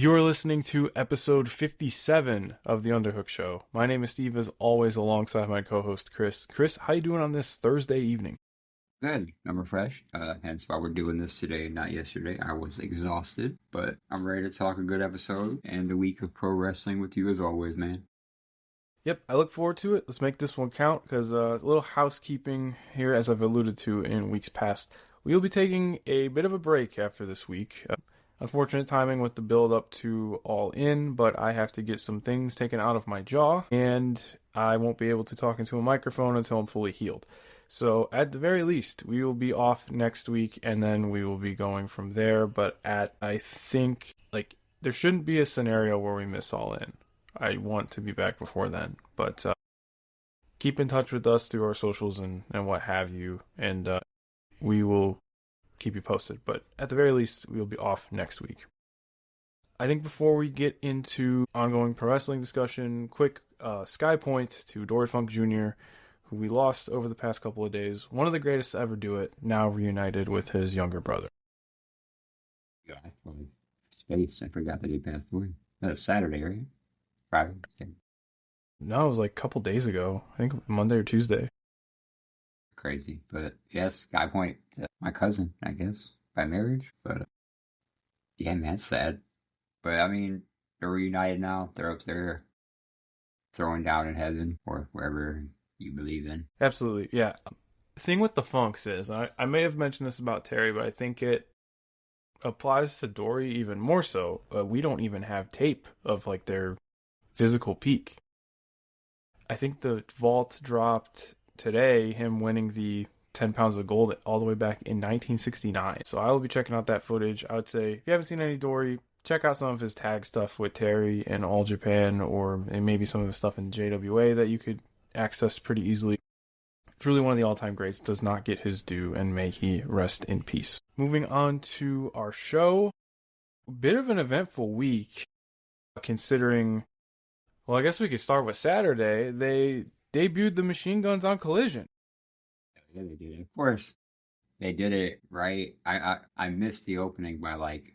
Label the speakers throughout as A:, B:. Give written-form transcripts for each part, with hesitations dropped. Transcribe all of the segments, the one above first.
A: You're listening to episode 57 of the Underhook Show. My name is Steve, as always, alongside my co-host Chris. Chris, how you doing on this Thursday evening?
B: Good. I'm refreshed. Hence why we're doing this today, not yesterday. I was exhausted, but I'm ready to talk a good episode and a week of pro wrestling with you as always, man.
A: Yep, I look forward to it. Let's make this one count, because a little housekeeping here, as I've alluded to in weeks past. We will be taking a bit of a break after this week. Unfortunate timing with the build up to All In, but I have to get some things taken out of my jaw, and I won't be able to talk into a microphone until I'm fully healed. So at the very least, we will be off next week, and then we will be going from there. But I think, there shouldn't be a scenario where we miss All In. I want to be back before then, but keep in touch with us through our socials and what have you, and we will keep you posted. But at the very least, we'll be off next week. I think before we get into ongoing pro wrestling discussion, quick sky point to Dory Funk Jr., who we lost over the past couple of days. One of the greatest to ever do it, now reunited with his younger brother.
B: Yeah, space. I forgot that he passed away. That was Saturday, right? Friday.
A: No, it was like a couple days ago. I think Monday or Tuesday.
B: Crazy, but yes, Sky Point, my cousin, I guess, by marriage. But yeah, man, it's sad. But I mean, they're reunited now. They're up there, throwing down in heaven or wherever you believe in.
A: Absolutely, yeah. The thing with the Funks is, I may have mentioned this about Terry, but I think it applies to Dory even more so. We don't even have tape of their physical peak. I think the vault dropped today, him winning the 10 pounds of gold all the way back in 1969. So I will be checking out that footage. I would say, if you haven't seen any Dory, check out some of his tag stuff with Terry and All Japan, or maybe some of the stuff in JWA that you could access pretty easily. Truly one of the all-time greats, does not get his due, and may he rest in peace. Moving on to our show. A bit of an eventful week, considering, well, I guess we could start with Saturday. They debuted the Machine Guns on Collision.
B: Yeah, they did it. Of course, they did it right. I missed the opening by like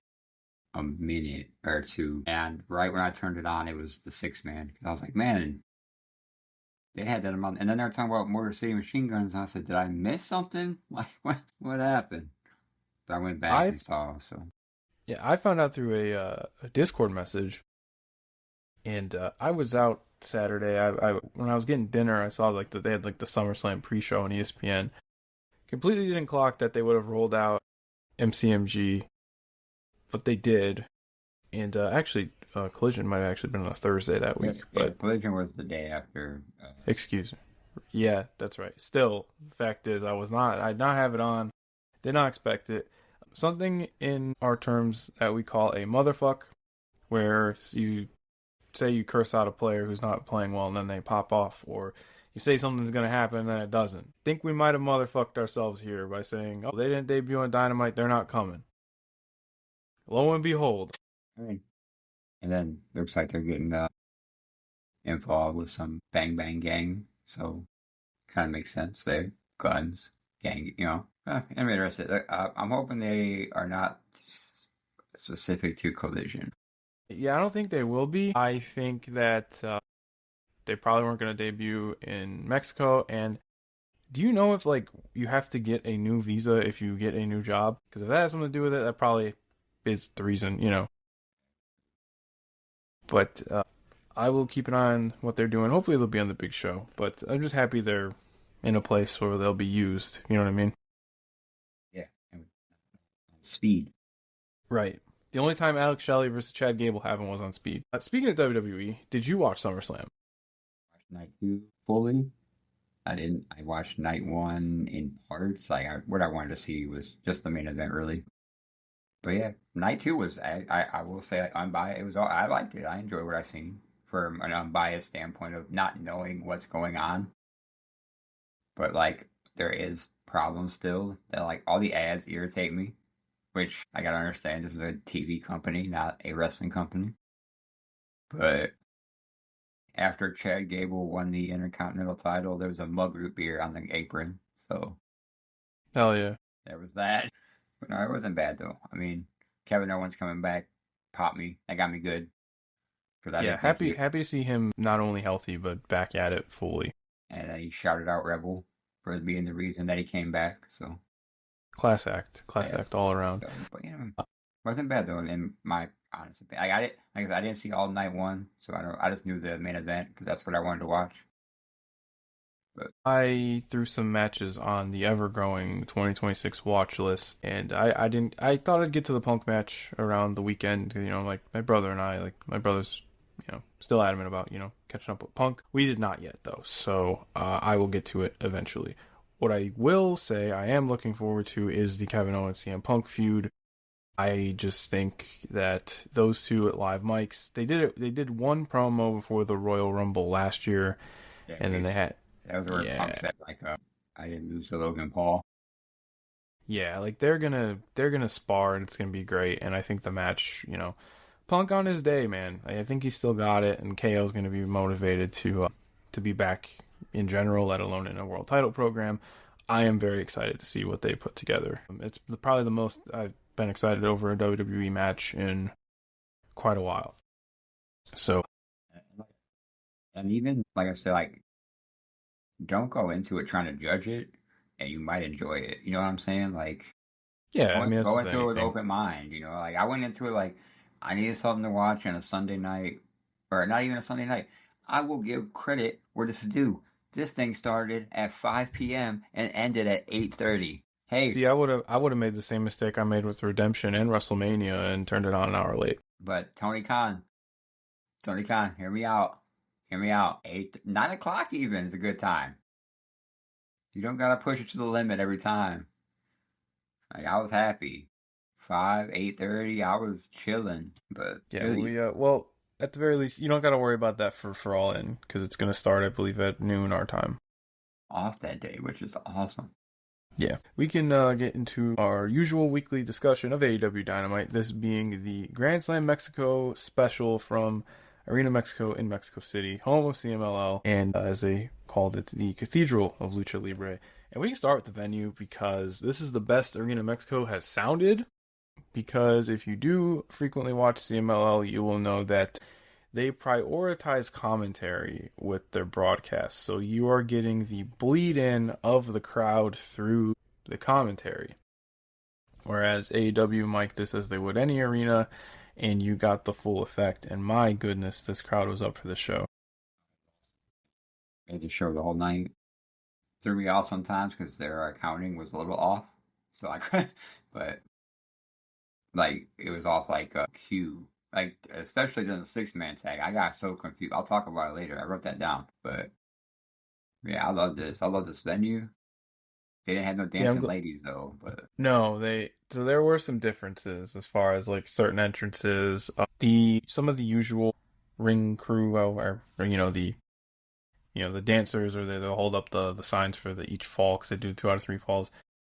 B: a minute or two, and right when I turned it on, it was the 6-man, because I was like, man, they had that amount. And then they were talking about Motor City Machine Guns, and I said, did I miss something? Like, what happened? But I went back and saw. So
A: yeah, I found out through a Discord message, and I was out Saturday. I when I was getting dinner, I saw that they had the SummerSlam pre-show on ESPN. Completely didn't clock that they would have rolled out MCMG, but they did. And actually, Collision might have actually been on a Thursday that week.
B: Yeah, but Collision was the day after.
A: Excuse me. Yeah, that's right. Still, the fact is, I did not have it on. Did not expect it. Something in our terms that we call a motherfuck, where you say you curse out a player who's not playing well and then they pop off, or you say something's going to happen and then it doesn't. Think we might have motherfucked ourselves here by saying, oh, they didn't debut on Dynamite, they're not coming. Lo and behold.
B: And then looks like they're getting involved with some Bang Bang Gang, so kind of makes sense there. Guns, gang, I'm interested. I'm hoping they are not specific to Collision.
A: Yeah, I don't think they will be. I think that they probably weren't going to debut in Mexico. And do you know if you have to get a new visa if you get a new job? Because if that has something to do with it, that probably is the reason, But I will keep an eye on what they're doing. Hopefully they'll be on the big show. But I'm just happy they're in a place where they'll be used. You know what I mean?
B: Yeah. Speed.
A: Right. The only time Alex Shelley versus Chad Gable happened was on Speed. Speaking of WWE, did you watch SummerSlam?
B: Watched night 2 fully. I didn't. I watched night 1 in parts. What I wanted to see was just the main event, really. But yeah, night 2 was. I will say, unbiased. It was. I liked it. I enjoyed what I seen from an unbiased standpoint of not knowing what's going on. But there is problems still. That all the ads irritate me. Which I gotta understand, this is a TV company, not a wrestling company. But after Chad Gable won the Intercontinental title, there was a mug root beer on the apron. So
A: Hell yeah.
B: there was that. But no, it wasn't bad though. I mean, Kevin Owens coming back popped me. That got me good because I
A: Yeah,
B: didn't think
A: happy
B: he.
A: happy to see him not only healthy but back at it fully.
B: And he shouted out Rebel for being the reason that he came back. So
A: Class
B: yes,
A: act all around.
B: but wasn't bad though. In my honest opinion, like I said, I didn't see all night one, so I don't. I just knew the main event because that's what I wanted to watch. But
A: I threw some matches on the ever-growing 2026 watch list, and I didn't. I thought I'd get to the Punk match around the weekend. Like my brother and I, like my brother's, still adamant about catching up with Punk. We did not yet though, so I will get to it eventually. What I will say I am looking forward to is the Kevin Owens CM Punk feud. I just think that those two at live mics, they did it. They did one promo before the Royal Rumble last year,
B: yeah,
A: and then they had
B: that was where
A: yeah.
B: Punk said like, I didn't lose to Logan Paul.
A: Yeah, like they're gonna spar and it's gonna be great. And I think the match, Punk on his day, man. I think he's still got it, and KO's gonna be motivated to be back in general, let alone in a world title program. I am very excited to see what they put together. It's probably the most I've been excited over a WWE match in quite a while. So
B: And even like I said, like don't go into it trying to judge it, and you might enjoy it. You know what I'm saying? Like
A: yeah, I mean that's
B: go
A: with
B: into it with
A: anything.
B: open mind. Like I went into it like I needed something to watch on a Sunday night, or not even a Sunday night. I will give credit where this is due. This thing started at 5 p.m. and ended at 8:30. Hey,
A: See, I would have made the same mistake I made with Redemption and WrestleMania and turned it on an hour late.
B: but Tony Khan, hear me out. Hear me out. 9 o'clock even is a good time. You don't gotta push it to the limit every time. Like I was happy. 5, 8:30, I was chilling. But
A: Yeah,
B: really
A: well, at the very least, you don't got to worry about that for All In because it's going to start, I believe, at noon our time.
B: off that day, which is awesome.
A: Yeah, we can get into our usual weekly discussion of AEW Dynamite. This being the Grand Slam Mexico special from Arena Mexico in Mexico City, home of CMLL, and as they called it, the Cathedral of Lucha Libre. And we can start with the venue because this is the best Arena Mexico has sounded. Because if you do frequently watch CMLL, you will know that they prioritize commentary with their broadcasts. So you are getting the bleed in of the crowd through the commentary. Whereas AEW mic this as they would any arena, and you got the full effect. And my goodness, this crowd was up for the show.
B: I had to show the whole night. Threw me off sometimes because their accounting was a little off. So I could, but like it was off like a cue. Like especially during the 6-man tag, I got so confused. I'll talk about it later. I wrote that down. But yeah, I love this. I love this venue. They didn't have no
A: Yeah,
B: dancing ladies though. But
A: no, so there were some differences as far as like certain entrances. The some of the usual ring crew or the dancers or they'll hold up the signs for each fall because they do 2 out of 3 falls.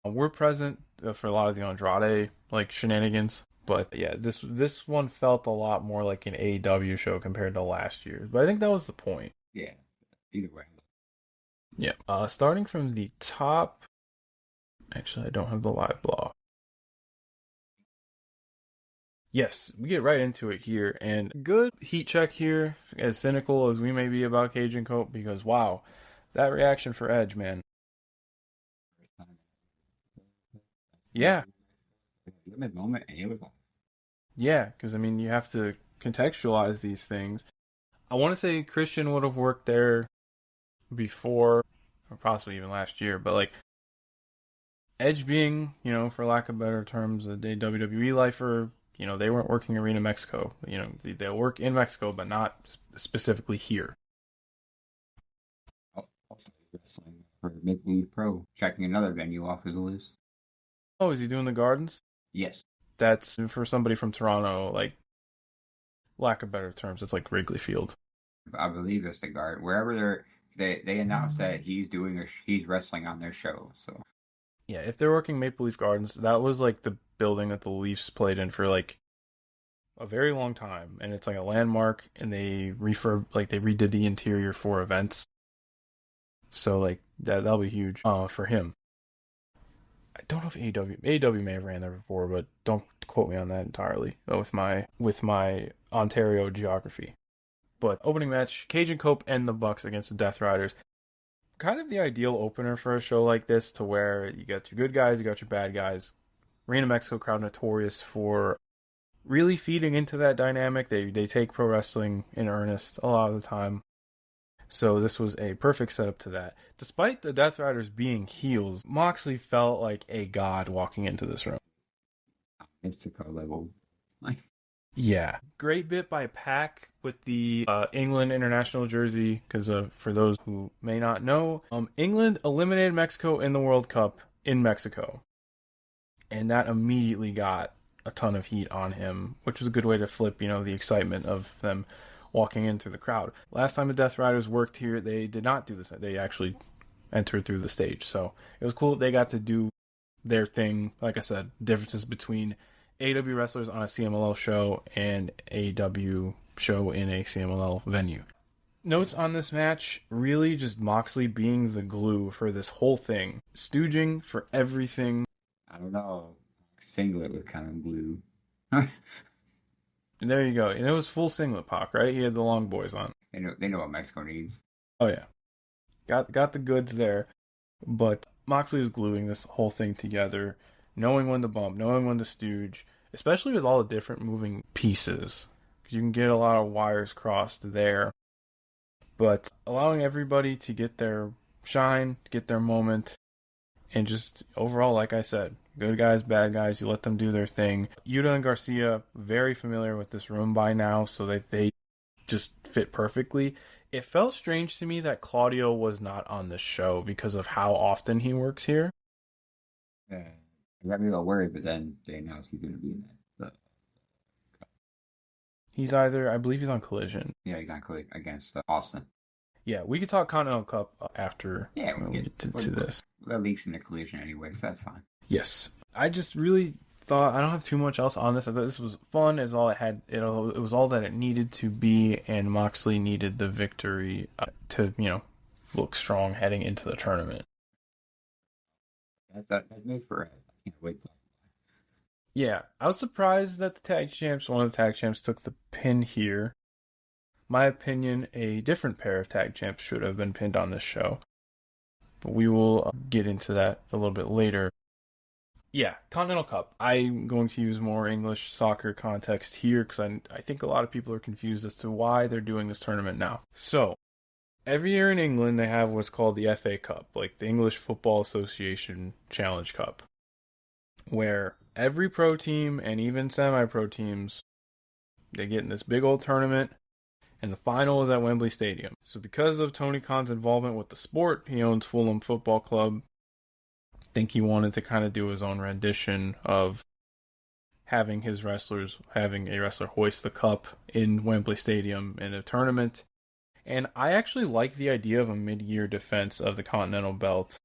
A: We're present for a lot of the Andrade like shenanigans, but yeah, this one felt a lot more like an AEW show compared to last year's. But I think that was the point.
B: yeah, either way.
A: Yeah. Starting from the top. Actually, I don't have the live blog. Yes, we get right into it here, and good heat check here. As cynical as we may be about Cajun Cope, because wow, that reaction for Edge, man. Yeah,
B: Limit moment, and it was like,
A: yeah, because I mean, you have to contextualize these things. I want to say Christian would have worked there before, or possibly even last year, but like Edge being, for lack of better terms, a WWE lifer, they weren't working Arena Mexico. They'll work in Mexico, but not specifically here.
B: also wrestling for Make Believe Pro. Checking another venue off his list.
A: Oh, is he doing the Gardens?
B: Yes,
A: That's for somebody from Toronto, like, lack of better terms, it's like Wrigley Field.
B: I believe it's the guard. Wherever they announced that he's wrestling on their show. So
A: Yeah, if they're working Maple Leaf Gardens, that was like the building that the Leafs played in for like a very long time, and it's like a landmark, and they redid the interior for events. So like that'll be huge for him. don't know if AEW may have ran there before, but don't quote me on that entirely with my Ontario geography. But opening match, Cajun Cope and the Bucks against the Death Riders. Kind of the ideal opener for a show like this, to where you got your good guys, you got your bad guys. Arena Mexico crowd notorious for really feeding into that dynamic. They take pro wrestling in earnest a lot of the time. So this was a perfect setup to that. Despite the Death Riders being heels, Moxley felt like a god walking into this room.
B: Mystical level.
A: Yeah. Great bit by Pac with the England international jersey, because for those who may not know, England eliminated Mexico in the World Cup in Mexico. And that immediately got a ton of heat on him, which was a good way to flip, the excitement of them walking in through the crowd. Last time the Death Riders worked here, they did not do this. They actually entered through the stage. So it was cool that they got to do their thing. Like I said, differences between AEW wrestlers on a CMLL show and AEW show in a CMLL venue. Notes on this match, really just Moxley being the glue for this whole thing. Stooging for everything.
B: I don't know. Singlet was kind of glue.
A: And there you go. And it was full singlet Pac, right? He had the long boys on.
B: They know what Mexico needs.
A: Oh yeah. Got the goods there. But Moxley was gluing this whole thing together, knowing when to bump, knowing when to stooge, especially with all the different moving pieces. Because you can get a lot of wires crossed there. But allowing everybody to get their shine, to get their moment, and just overall, like I said, good guys, bad guys, you let them do their thing. Yuta and Garcia, very familiar with this room by now, so that they just fit perfectly. It felt strange to me that Claudio was not on the show because of how often he works here.
B: Yeah, I got me a little worried, but then they announced he's going to be in that.
A: He's I believe he's on Collision.
B: Yeah, he's on Collision against Austin.
A: Yeah, we could talk Continental Cup after
B: we
A: get to this.
B: We're leaks in the Collision anyway, so that's fine.
A: Yes. I just really thought, I don't have too much else on this. I thought this was fun. It was all it had. It was all that it needed to be, and Moxley needed the victory to, look strong heading into the tournament.
B: That's made for it. I can't wait.
A: Yeah, I was surprised that one of the tag champs took the pin here. My opinion, a different pair of tag champs should have been pinned on this show. But we will get into that a little bit later. Yeah, Continental Cup. I'm going to use more English soccer context here because I think a lot of people are confused as to why they're doing this tournament now. So, every year in England they have what's called the FA Cup, like the English Football Association Challenge Cup, where every pro team and even semi-pro teams, they get in this big old tournament, and the final is at Wembley Stadium. So because of Tony Khan's involvement with the sport, he owns Fulham Football Club. I think he wanted to kind of do his own rendition of having a wrestler hoist the cup in Wembley Stadium in a tournament. And I actually like the idea of a mid-year defense of the Continental Belt.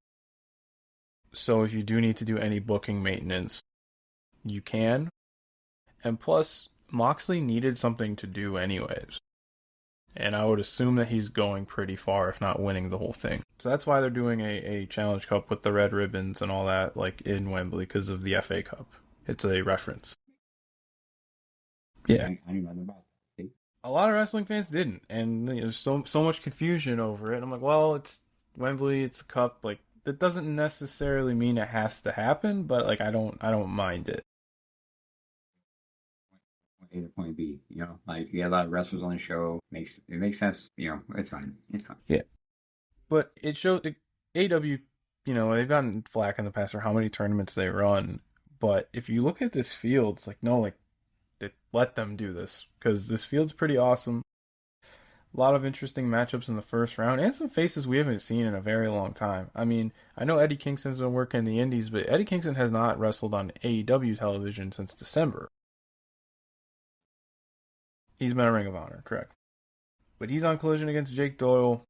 A: So if you do need to do any booking maintenance, you can. And plus, Moxley needed something to do anyways. And I would assume that he's going pretty far, if not winning the whole thing. So that's why they're doing a Challenge Cup with the red ribbons and all that, like in Wembley, because of the FA Cup. It's a reference. Yeah.
B: I didn't know about that.
A: A lot of wrestling fans didn't, and there's so much confusion over it. I'm like, well, it's Wembley, it's a cup. Like, that doesn't necessarily mean it has to happen, but like I don't mind it.
B: A to point B, like you got a lot of wrestlers on the show. It makes sense, it's fine.
A: Yeah, but it shows AEW, they've gotten flack in the past for how many tournaments they run. But if you look at this field, it's like they let them do this because this field's pretty awesome. A lot of interesting matchups in the first round and some faces we haven't seen in a very long time. I mean, I know Eddie Kingston's been working in the Indies, but Eddie Kingston has not wrestled on AEW television since December. He's been a Ring of Honor, correct. But he's on Collision against Jake Doyle.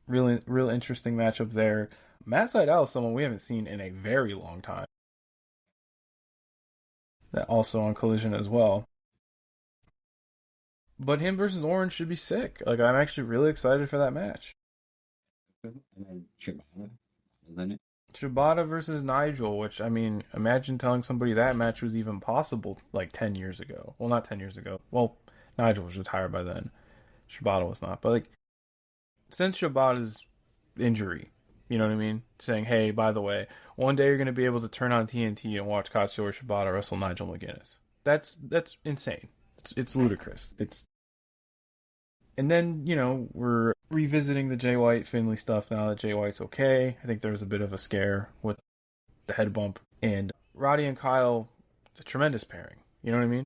A: Real interesting matchup there. Matt Sydal is someone we haven't seen in a very long time. That also on Collision as well. But him versus Orange should be sick. Like, I'm actually really excited for that match.
B: And then Shibata, isn't it?
A: Shibata versus Nigel, which, I mean, imagine telling somebody that match was even possible like 10 years ago. Well, not 10 years ago. Well, Nigel was retired by then. Shibata was not. But, like, since Shibata's injury, you know what I mean? Saying, hey, by the way, one day you're going to be able to turn on TNT and watch Katsuyori Shibata wrestle Nigel McGuinness. That's insane. It's ludicrous. And then, we're revisiting the Jay White Finley stuff now that Jay White's okay. I think there was a bit of a scare with the head bump. And Roddy and Kyle, a tremendous pairing. You know what I mean?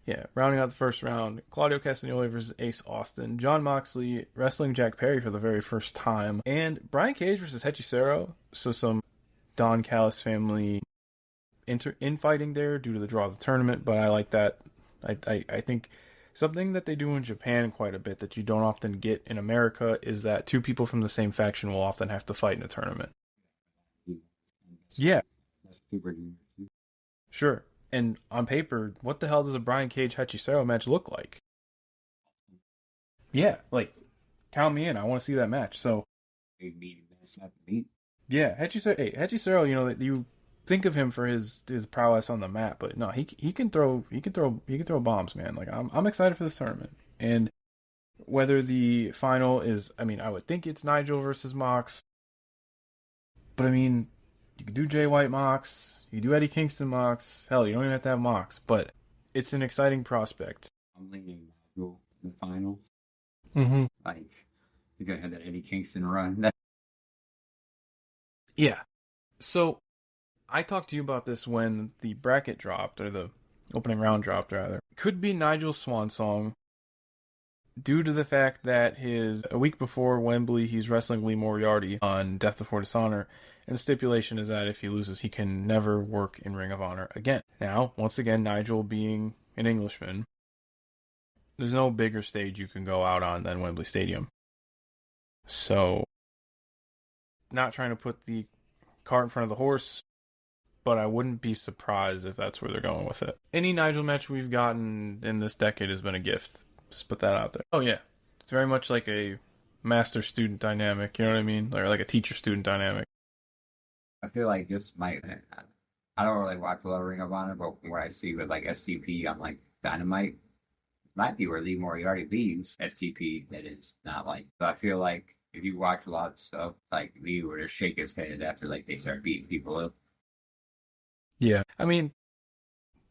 A: Yeah, rounding out the first round, Claudio Castagnoli versus Ace Austin, John Moxley wrestling Jack Perry for the very first time, and Brian Cage versus Hechicero. So some Don Callis family infighting there due to the draw of the tournament, but I like that. I think something that they do in Japan quite a bit that you don't often get in America is that two people from the same faction will often have to fight in a tournament. Yeah. Sure. And on paper, what the hell does a Brian Cage Hechicero match look like? Yeah, like, count me in. I want to see that match. So, yeah, Hechicero, you think of him for his prowess on the mat, but no, he can throw bombs, man. Like, I'm excited for this tournament. And whether the final is, I mean, I would think it's Nigel versus Mox, but I mean, you could do Jay White Mox. You do Eddie Kingston Mox. Hell, you don't even have to have Mox. But it's an exciting prospect.
B: I'm leaning Nigel in the final.
A: Mm-hmm.
B: Like, you're going to have that Eddie Kingston run.
A: Yeah. So, I talked to you about this when the bracket dropped, or the opening round dropped, rather. Could be Nigel's swan song, due to the fact that a week before Wembley, he's wrestling Lee Moriarty on Death Before Dishonor, and the stipulation is that if he loses, he can never work in Ring of Honor again. Now, once again, Nigel being an Englishman, there's no bigger stage you can go out on than Wembley Stadium. So, not trying to put the cart in front of the horse, but I wouldn't be surprised if that's where they're going with it. Any Nigel match we've gotten in this decade has been a gift. Just put that out there. Oh, yeah. It's very much like a master-student dynamic, you know what I mean? Or like a teacher-student dynamic.
B: I feel like this might... I don't really watch a lot of Ring of Honor, but what I see with like STP on like Dynamite might be where Lee Moriarty leaves STP, that is not like... So I feel like if you watch a lot of stuff, like Lee would just shake his head after like they start beating people up.
A: Yeah. I mean,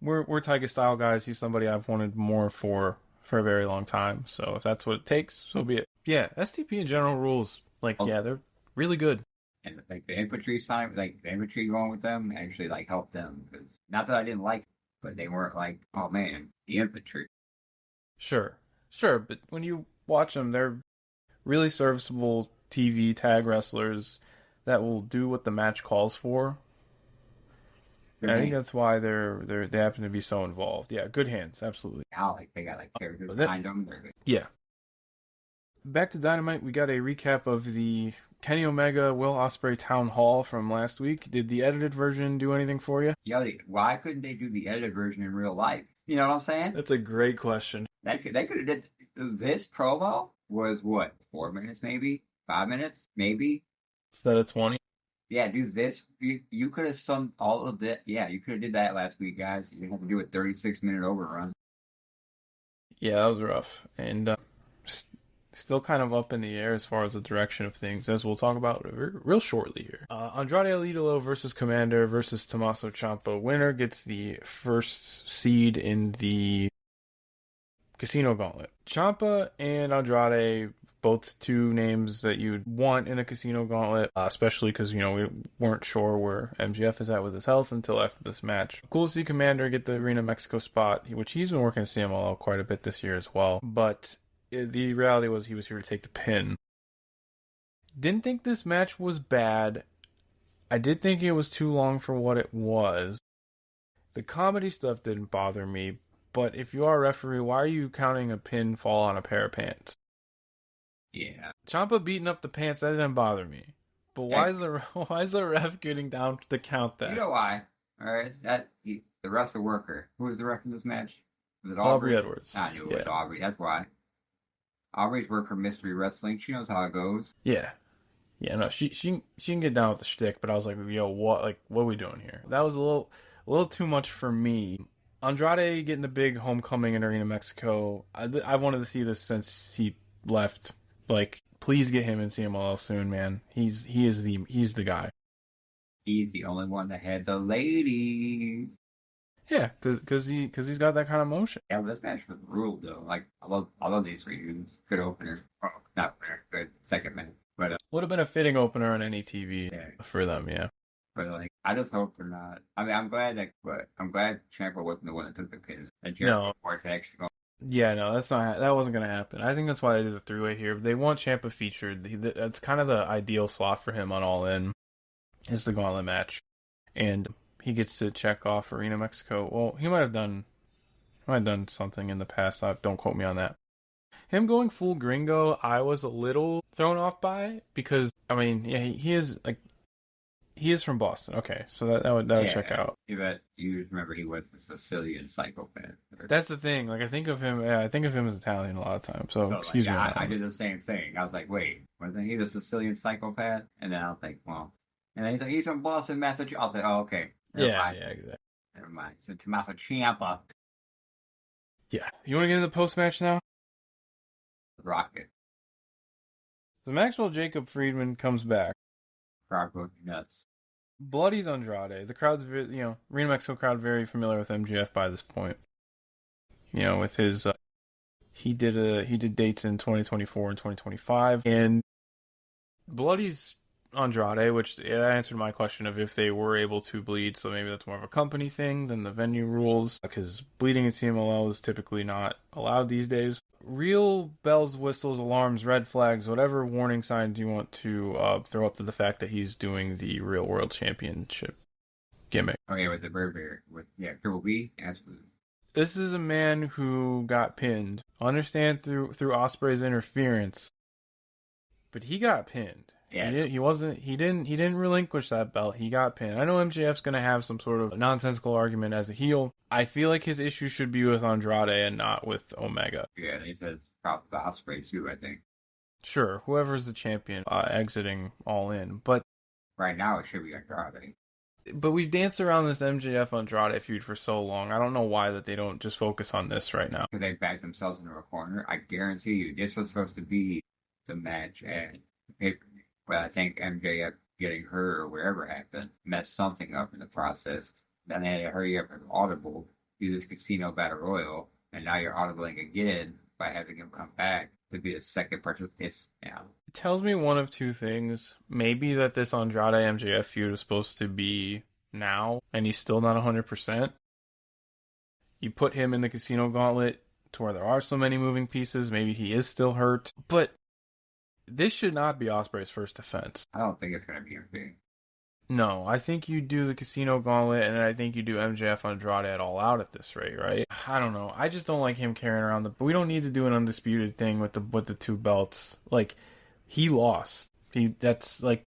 A: we're Tiger style guys. He's somebody I've wanted more for a very long time. So if that's what it takes, so be it. Yeah, STP in general rules. Like, yeah, they're really good.
B: And like the infantry side, like the infantry going with them actually like helped them. Not that I didn't like it, but they weren't like, oh man, the infantry.
A: Sure. But when you watch them, they're really serviceable TV tag wrestlers that will do what the match calls for. And I think that's why they happen to be so involved. Yeah, good hands, absolutely.
B: Now, like they got like characters behind them. They're good.
A: Yeah. Back to Dynamite, we got a recap of the Kenny Omega Will Ospreay Town Hall from last week. Did the edited version do anything for you?
B: Yeah, why couldn't they do the edited version in real life? You know what I'm saying?
A: That's a great question.
B: They could have did this promo was what, 4 minutes maybe, 5 minutes maybe.
A: Instead of 20.
B: Yeah, do this. You could have summed all of that. Yeah, you could have did that last week, guys. You didn't have to do a 36-minute overrun.
A: Yeah, that was rough. And still kind of up in the air as far as the direction of things, as we'll talk about real shortly here. Andrade El Idolo versus Commander versus Tommaso Ciampa. Winner gets the first seed in the Casino Gauntlet. Ciampa and Andrade, both two names that you'd want in a Casino Gauntlet, especially because, we weren't sure where MJF is at with his health until after this match. Cool to see Commander get the Arena Mexico spot, which he's been working at CMLL quite a bit this year as well. But the reality was he was here to take the pin. Didn't think this match was bad. I did think it was too long for what it was. The comedy stuff didn't bother me, but if you are a referee, why are you counting a pin fall on a pair of pants?
B: Yeah.
A: Ciampa beating up the pants, that didn't bother me. But why is the ref getting down to count that?
B: You know why? All right, the wrestler worker. Who was the ref in this match? Was it
A: Aubrey Edwards.
B: I knew it was Aubrey. That's why. I always work for Mystery Wrestling. She knows how it goes.
A: Yeah. Yeah, no, she can get down with the shtick, but I was like, yo, what are we doing here? That was a little too much for me. Andrade getting the big homecoming in Arena Mexico. I wanted to see this since he left. Like, please get him in CMLL soon, man. He's the guy.
B: He's the only one that had the ladies.
A: Yeah, cause he's got that kind of motion.
B: Yeah, this match was ruled though. Like I love these three dudes. Good opener. Oh, not opener. Good second match. But
A: Would have been a fitting opener on any TV
B: yeah.
A: for them, yeah.
B: But like, I just hope they're not. I mean, I'm glad Ciampa wasn't the one that took the pin. And
A: No.
B: Vortex.
A: Yeah, no, that wasn't gonna happen. I think that's why they did the three-way here. They want Ciampa featured. That's kind of the ideal slot for him on All In. Is the gauntlet match, and he gets to check off Arena Mexico. Well, he might have done something in the past. Don't quote me on that. Him going full gringo, I was a little thrown off by because I mean, yeah, he is from Boston. Okay, so that would check out.
B: But you remember he was the Sicilian psychopath.
A: That's the thing. Like I think of him as Italian a lot of times. So excuse me.
B: I did the same thing. I was like, wait, wasn't he the Sicilian psychopath? And then I was like, well, and then he's like, he's from Boston, Massachusetts. I was like, oh, okay.
A: Yeah, exactly.
B: Never mind. So Tommaso Ciampa.
A: Yeah. You want to get into the post match now?
B: Rocket.
A: So Maxwell Jacob Friedman comes back.
B: Crowd goes nuts.
A: Bloodies Andrade. The crowd's, Arena Mexico crowd very familiar with MJF by this point. With his, he did dates in 2024 and 2025, and Bloodies Andrade, which answered my question of if they were able to bleed, so maybe that's more of a company thing than the venue rules, because bleeding in CMLL is typically not allowed these days. Real bells, whistles, alarms, red flags, whatever warning signs you want to throw up to the fact that he's doing the Real World Championship gimmick.
B: Oh yeah, with the Burberry, Triple B, absolutely.
A: This is a man who got pinned. Understand through Ospreay's interference, but he got pinned.
B: Yeah.
A: He didn't relinquish that belt. He got pinned. I know MJF's going to have some sort of nonsensical argument as a heel. I feel like his issue should be with Andrade and not with Omega.
B: Yeah, he says probably the Ospreay too, I think.
A: Sure, whoever's the champion exiting All In. But
B: right now it should be Andrade.
A: But we've danced around this MJF Andrade feud for so long. I don't know why that they don't just focus on this right now.
B: Because they backed themselves into a corner. I guarantee you, this was supposed to be the match at the pay-per-view. But I think MJF getting hurt or wherever happened messed something up in the process. Then they had to hurry up and audible, do this casino battle royal, and now you're audibling again by having him come back to be a second participant. Yeah.
A: It tells me one of two things. Maybe that this Andrade MJF feud is supposed to be now, and he's still not 100%. You put him in the casino gauntlet to where there are so many moving pieces. Maybe he is still hurt, but this should not be Ospreay's first defense.
B: I don't think it's going to be him big.
A: No, I think you do the casino gauntlet, and I think you do MJF Andrade at All Out at this rate, right? I don't know. I just don't like him carrying around the. We don't need to do an undisputed thing with the two belts. Like, he lost. That's like.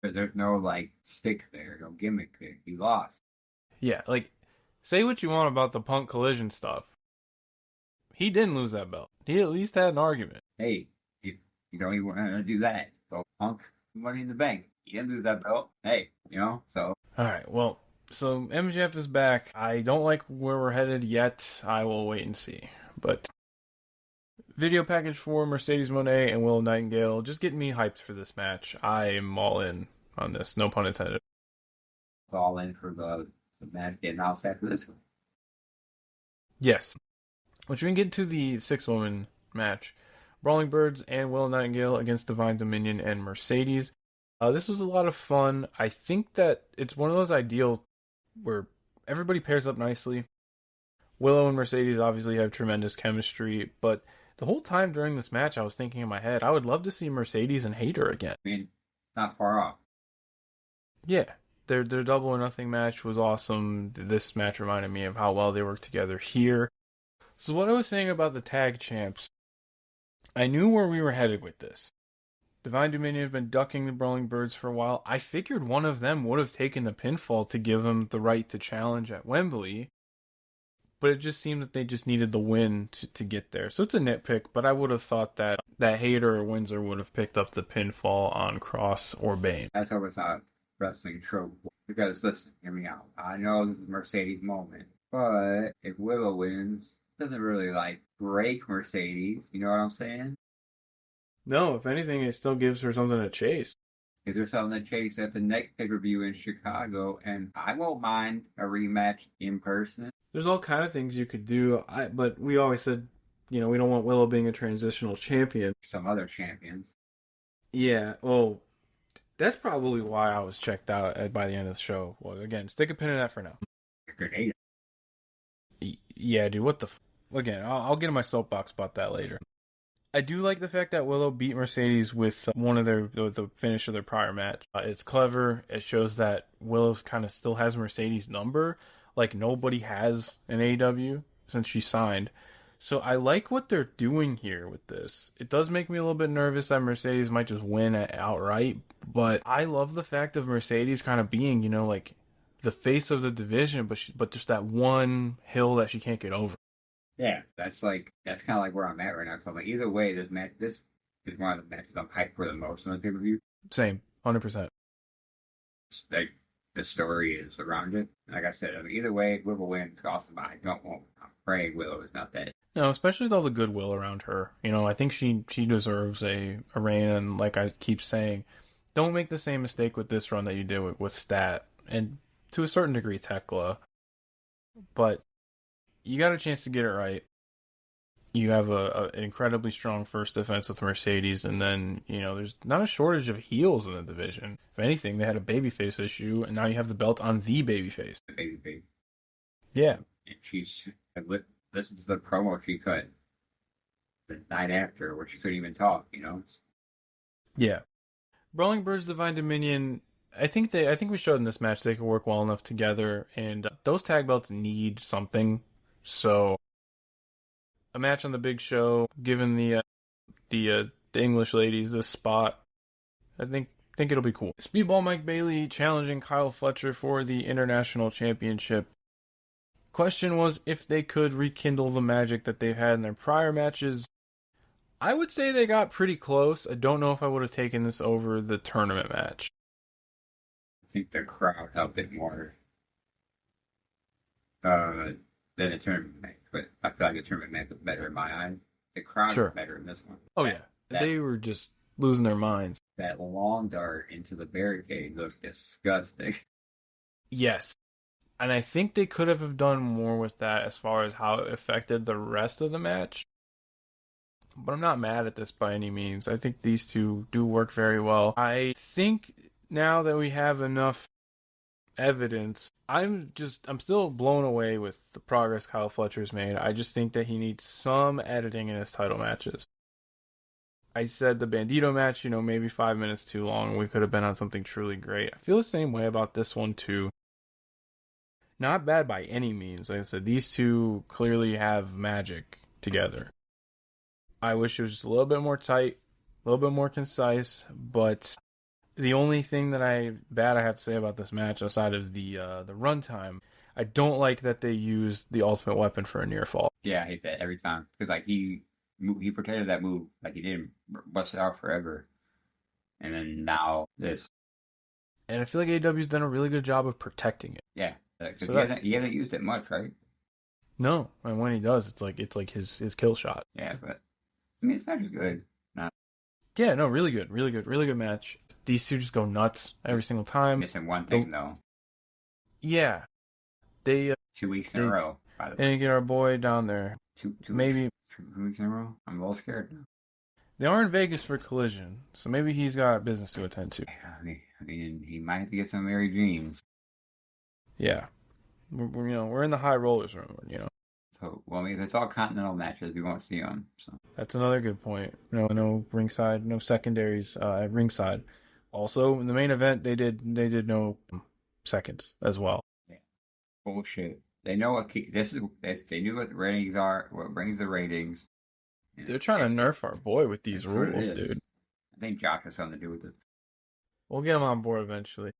B: But there's no stick there, no gimmick there. He lost.
A: Yeah, say what you want about the Punk Collision stuff. He didn't lose that belt. He at least had an argument.
B: Hey. You don't even want to do that. So Punk, Money in the Bank. He didn't lose that belt. Hey, so.
A: All right, well, so MJF is back. I don't like where we're headed yet. I will wait and see. But video package for Mercedes Moné and Willow Nightingale, just getting me hyped for this match. I am all in on this. No pun intended.
B: It's all in for the match they announced after this one.
A: Yes. Which we can get to the 6-woman match. Brawling Birds and Willow Nightingale against Divine Dominion and Mercedes. This was a lot of fun. I think that it's one of those ideal where everybody pairs up nicely. Willow and Mercedes obviously have tremendous chemistry, but the whole time during this match I was thinking in my head, I would love to see Mercedes and Hayter again.
B: I mean, not far off.
A: Yeah. Their double or nothing match was awesome. This match reminded me of how well they worked together here. So what I was saying about the tag champs, I knew where we were headed with this. Divine Dominion have been ducking the Brawling Birds for a while. I figured one of them would have taken the pinfall to give them the right to challenge at Wembley. but it just seemed that they just needed the win to get there. So it's a nitpick, but I would have thought that Hayter or Windsor would have picked up the pinfall on Cross or Bane.
B: That's always a wrestling trope. Because listen, hear me out. I know this is Mercedes' moment, but if Willow wins, it doesn't really like break Mercedes. You know what I'm saying?
A: No, if anything, it still gives her something to chase.
B: Is there something to chase at the next pay-per-view in Chicago? And I won't mind a rematch in person.
A: There's all kind of things you could do, but we always said, we don't want Willow being a transitional champion.
B: Some other champions.
A: Yeah, well, that's probably why I was checked out by the end of the show. Well, again, stick a pin in that for now.
B: Grenade.
A: Yeah, dude, what the... Again, I'll get in my soapbox about that later. I do like the fact that Willow beat Mercedes with one of the finish of their prior match. It's clever. It shows that Willow's kind of still has Mercedes' number, like nobody has in AEW since she signed. So I like what they're doing here with this. It does make me a little bit nervous that Mercedes might just win outright, but I love the fact of Mercedes kind of being, like the face of the division, but just that one hill that she can't get over.
B: Yeah, that's kind of like where I'm at right now. So like, either way, this is one of the matches I'm hyped for the most on the pay-per-view.
A: Same, 100%.
B: Like the story is around it. Like I said, either way, Willow wins. It's awesome. But I'm praying Willow is not that.
A: No, especially with all the goodwill around her. I think she deserves a reign, and like I keep saying, don't make the same mistake with this run that you did with Stat, and to a certain degree, Tekla. But you got a chance to get it right. You have an incredibly strong first defense with Mercedes, and then, there's not a shortage of heels in the division. If anything, they had a babyface issue, and now you have the belt on the babyface.
B: The babyface.
A: Yeah.
B: And listen to the promo she cut the night after, where she couldn't even talk,
A: Yeah. Brawling Birds Divine Dominion, I think we showed in this match they could work well enough together, and those tag belts need something. So, a match on the big show, given the English ladies this spot, I think it'll be cool. Speedball Mike Bailey challenging Kyle Fletcher for the International Championship. Question was if they could rekindle the magic that they've had in their prior matches. I would say they got pretty close. I don't know if I would have taken this over the tournament match.
B: I think the crowd helped it more than the tournament match, but I feel like the tournament match was better in my eyes. The crowd was better in this one.
A: Oh, yeah. They were just losing their minds.
B: That long dart into the barricade looked disgusting.
A: Yes. And I think they could have done more with that as far as how it affected the rest of the match. But I'm not mad at this by any means. I think these two do work very well. I think now that we have enough evidence, I'm still blown away with the progress Kyle Fletcher's made. I just think that he needs some editing in his title matches. I said the Bandito match, maybe 5 minutes too long. We could have been on something truly great. I feel the same way about this one too. Not bad by any means. Like I said, these two clearly have magic together. I wish it was just a little bit more tight, a little bit more concise, but the only thing bad I have to say about this match, outside of the runtime, I don't like that they used the Ultimate Weapon for a near fall.
B: Yeah, I hate that every time. Because he protected that move, he didn't bust it out forever. And then now this.
A: And I feel like AEW's done a really good job of protecting it.
B: Yeah, because he hasn't used it much, right?
A: No, and when he does, it's like his kill shot.
B: Yeah, but this match is good.
A: Yeah, no, really good match. These two just go nuts every single time.
B: Missing one thing though.
A: Yeah, they
B: 2 weeks in a row. By the way,
A: and get our boy down there.
B: Two
A: maybe
B: 2 weeks in a row. I'm a little scared now.
A: They are in Vegas for Collision, so maybe he's got business to attend to.
B: I mean, he might have to get some Mary Jeans.
A: Yeah, we're in the high rollers room,
B: So, if it's all continental matches, we won't see them. So
A: that's another good point. No ringside, no secondaries at ringside. Also, in the main event, they did no seconds as well.
B: Yeah. Bullshit. They know what they knew what the ratings are, what brings the ratings.
A: They're trying to nerf our boy with these rules, dude.
B: I think Josh has something to do with it.
A: We'll get him on board eventually.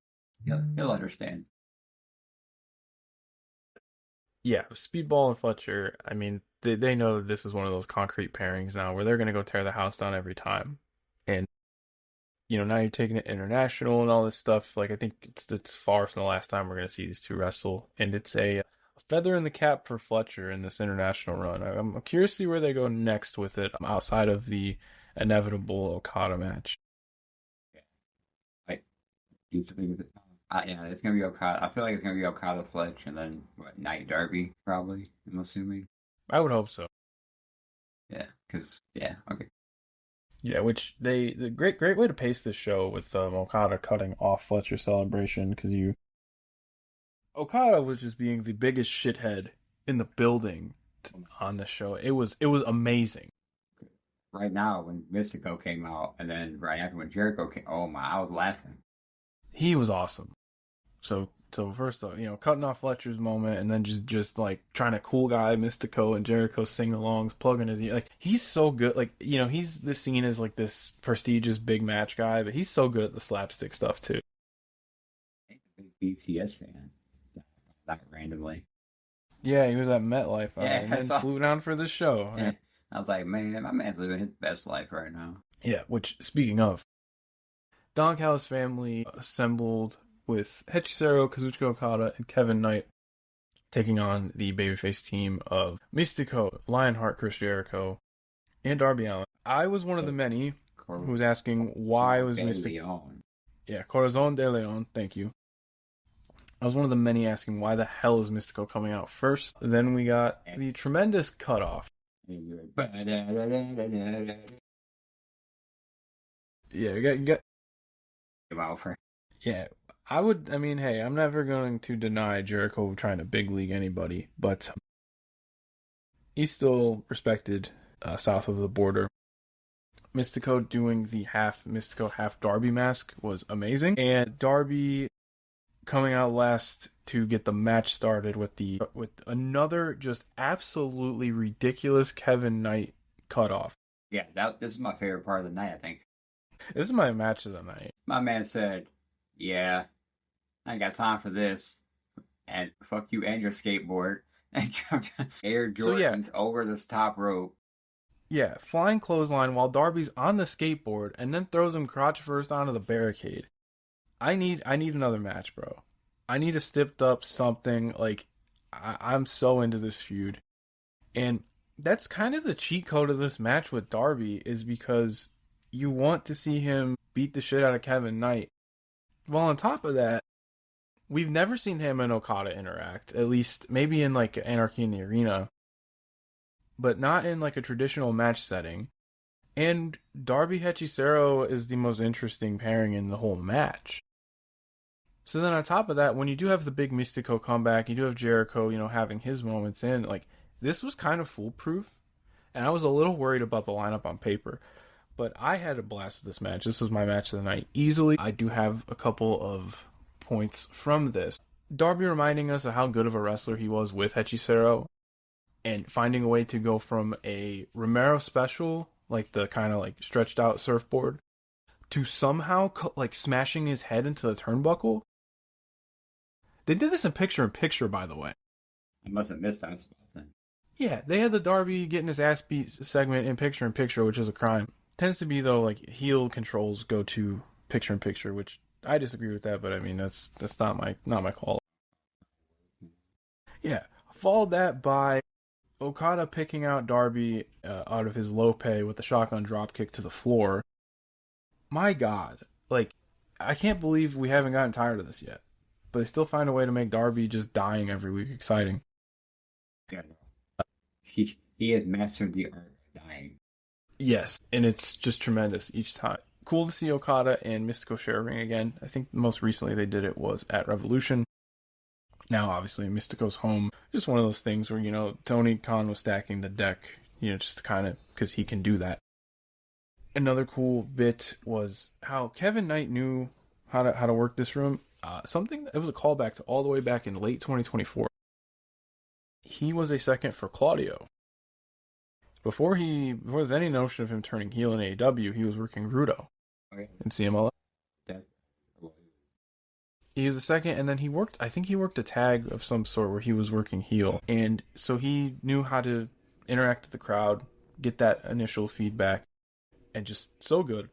B: He'll understand.
A: Yeah, Speedball and Fletcher, I mean, they know that this is one of those concrete pairings now where they're going to go tear the house down every time. And, now you're taking it international and all this stuff. Like, I think it's far from the last time we're going to see these two wrestle. And it's a feather in the cap for Fletcher in this international run. I'm curious to see where they go next with it outside of the inevitable Okada match.
B: Like, do you think yeah, it's gonna be Okada. I feel like it's gonna be Okada Fletch, and then what, Night Derby probably. I'm assuming.
A: I would hope so.
B: Yeah, because yeah, okay.
A: Yeah, which the great way to pace this show with Okada cutting off Fletcher's celebration because Okada was just being the biggest shithead in the building on the show. It was amazing.
B: Right now, when Mystico came out, and then right after when Jericho came, oh my, I was laughing.
A: He was awesome. So first off, cutting off Fletcher's moment, and then just like trying to cool guy Mystico and Jericho sing alongs, plugging his ear. Like he's so good. Like he's this seen as like this prestigious big match guy, but he's so good at the slapstick stuff too.
B: I'm a big BTS fan. That randomly.
A: Yeah, he was at MetLife,
B: Yeah,
A: and then flew down for this show.
B: Yeah. I was like, man, my man's living his best life right now.
A: Yeah, which, speaking of, Don Callis family assembled with Hechicero, Kazuchika Okada, and Kevin Knight taking on the babyface team of Mystico, Lionheart, Chris Jericho, and Darby Allin. I was one of the many who was asking why was Mystico... Yeah, Corazon de Leon, thank you. I was one of the many asking why the hell is Mystico coming out first. Then we got the tremendous cutoff. Yeah, you got yeah, I mean, hey, I'm never going to deny Jericho trying to big league anybody, but he's still respected south of the border. Mystico doing the half Mystico, half Darby mask was amazing, and Darby coming out last to get the match started with another just absolutely ridiculous Kevin Knight cutoff.
B: Yeah, this is my favorite part of the night, I think.
A: This is my match of the night.
B: My man said, yeah, I ain't got time for this. And fuck you and your skateboard. And Air Jordan over this top rope.
A: Yeah, flying clothesline while Darby's on the skateboard and then throws him crotch first onto the barricade. I need another match, bro. I need a stepped up something. Like, I'm so into this feud. And that's kind of the cheat code of this match with Darby, is because you want to see him beat the shit out of Kevin Knight. Well, on top of that, we've never seen him and Okada interact. At least maybe in like Anarchy in the Arena, but not in like a traditional match setting. And Darby Hechicero is the most interesting pairing in the whole match. So then on top of that, when you do have the big Mystico comeback, you do have Jericho, having his moments in, like, this was kind of foolproof. And I was a little worried about the lineup on paper. But I had a blast with this match. This was my match of the night. Easily, I do have a couple of points from this. Darby reminding us of how good of a wrestler he was with Hechicero, and finding a way to go from a Romero special, like the kind of like stretched out surfboard, to somehow like smashing his head into the turnbuckle. They did this in picture, by the way.
B: I must have missed that spot then.
A: Yeah, they had the Darby getting his ass beat segment in picture, which is a crime. Tends to be, though, like, heel controls go to picture, which I disagree with that, but I mean, that's not my call. Yeah, followed that by Okada picking out Darby out of his low pay with a shotgun dropkick to the floor. My God, like, I can't believe we haven't gotten tired of this yet. But they still find a way to make Darby just dying every week exciting.
B: Yeah. He has mastered the art of dying.
A: Yes, and it's just tremendous each time. Cool to see Okada and Mystico share a ring again. I think most recently they did it was at Revolution. Now, obviously, Mystico's home. Just one of those things where, Tony Khan was stacking the deck, just kind of because he can do that. Another cool bit was how Kevin Knight knew how to work this room. It was a callback to all the way back in late 2024. He was a second for Claudio. Before there's any notion of him turning heel in AEW, he was working Rudo in CMLL. He was the second, and then I think he worked a tag of some sort where he was working heel. And so he knew how to interact with the crowd, get that initial feedback, and just so good.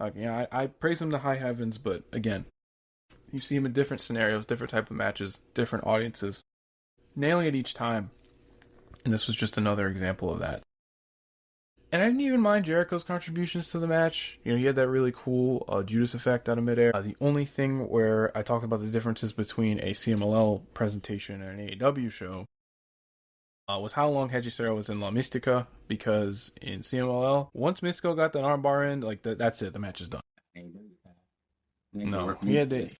A: Like, yeah, I praise him to high heavens, but again, you see him in different scenarios, different type of matches, different audiences, nailing it each time. And this was just another example of that. And I didn't even mind Jericho's contributions to the match. You know, he had that really cool Judas effect out of midair. The only thing where I talked about the differences between a CMLL presentation and an AEW show was how long Hechicero was in La Mystica, because in CMLL, once Mystico got that armbar in, like that's it, the match is done. No, he had the.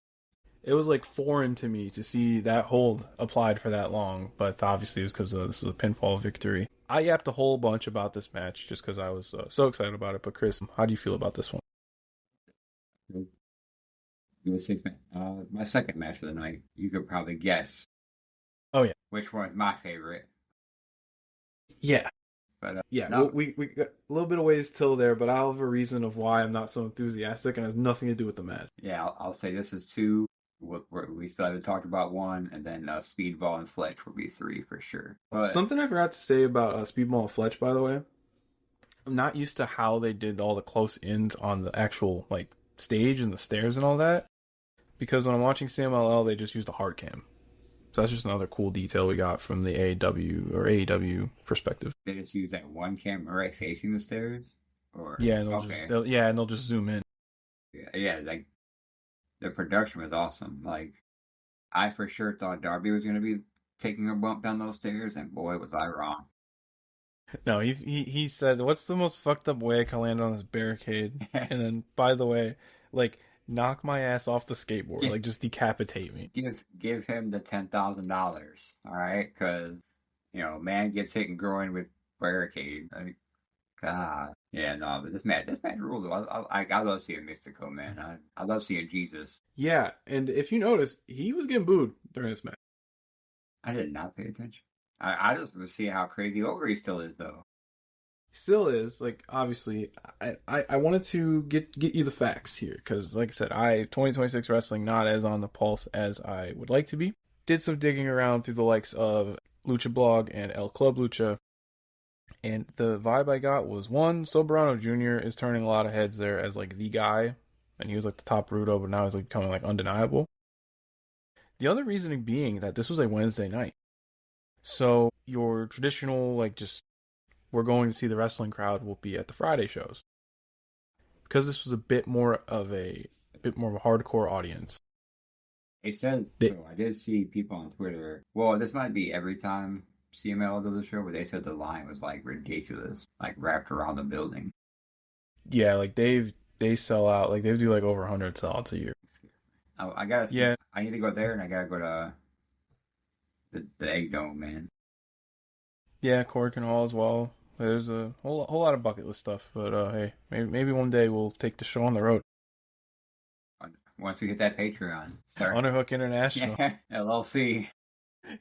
A: It was like foreign to me to see that hold applied for that long, but obviously it was because this was a pinfall victory. I yapped a whole bunch about this match just because I was so excited about it. But Chris, how do you feel about this one?
B: My second match of the night. You could probably guess.
A: Oh yeah,
B: which one's my favorite?
A: Yeah,
B: but
A: yeah.
B: no.
A: We got a little bit of ways till there, but I'll have a reason of why I'm not so enthusiastic, and has nothing to do with the match.
B: Yeah, I'll say this is 2. We still haven't talked about 1, and then Speedball and Fletch will be 3 for sure. But
A: something I forgot to say about Speedball and Fletch, by the way, I'm not used to how they did all the close ins on the actual like stage and the stairs and all that, because when I'm watching CMLL, they just used a hard cam. So that's just another cool detail we got from the AEW perspective.
B: They just use that one camera right facing the stairs, or
A: yeah, and they'll just zoom in.
B: Yeah, like the production was awesome. Like I for sure thought Darby was going to be taking a bump down those stairs, and boy, was I wrong.
A: No, he said, "What's the most fucked up way I can land on this barricade?" And then, by the way, like, knock my ass off the skateboard, like just decapitate me.
B: Give him the $10,000, all right? Because man gets hit and groin with barricade. Like, God, yeah, no, but this match ruled. I love seeing Mystico, man. I love seeing Jesus.
A: Yeah, and if you notice, he was getting booed during this match.
B: I did not pay attention. I just was seeing how crazy over he still is, though.
A: Still is, like, obviously, I wanted to get you the facts here, because, like I said, 2026 wrestling not as on the pulse as I would like to be. Did some digging around through the likes of Lucha Blog and El Club Lucha, and the vibe I got was, one, Soberano Jr. is turning a lot of heads there as, like, the guy, and he was, like, the top Rudo, but now he's, like, becoming, like, undeniable. The other reasoning being that this was a Wednesday night. So your traditional, like, just we're going to see the wrestling crowd will be at the Friday shows. Because this was a bit more of a hardcore audience.
B: They said, so I did see people on Twitter, well, this might be every time CML does a show, but they said the line was, like, ridiculous, like, wrapped around the building.
A: Yeah, like, they sell out, like, they do, like, over 100 sellouts a year.
B: I gotta see, yeah. I need to go there, and I gotta go to the Egg Dome, man.
A: Yeah, Corkin Hall as well. There's a whole lot of bucket list stuff, but hey, maybe one day we'll take the show on the road.
B: Once we get that Patreon,
A: Underhook International,
B: yeah, LLC.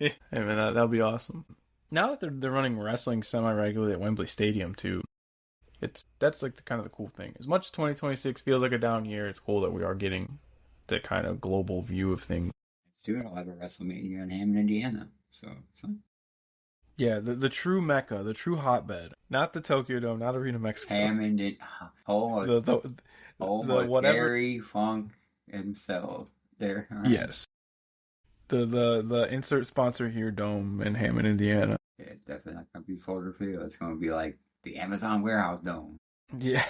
A: Hey man, that'll be awesome. Now that they're running wrestling semi-regularly at Wembley Stadium too, that's like the cool thing. As much as 2026 feels like a down year, it's cool that we are getting the kind of global view of things.
B: Soon I'll have a WrestleMania in Hammond, Indiana. So.
A: Yeah, the true Mecca, the true hotbed, not the Tokyo Dome, not Arena Mexico.
B: Hammond, Terry Funk himself there. Right?
A: Yes, the insert sponsor here Dome in Hammond, Indiana.
B: Yeah, it's definitely not gonna be Soldier Field. It's gonna be like the Amazon Warehouse Dome.
A: Yeah,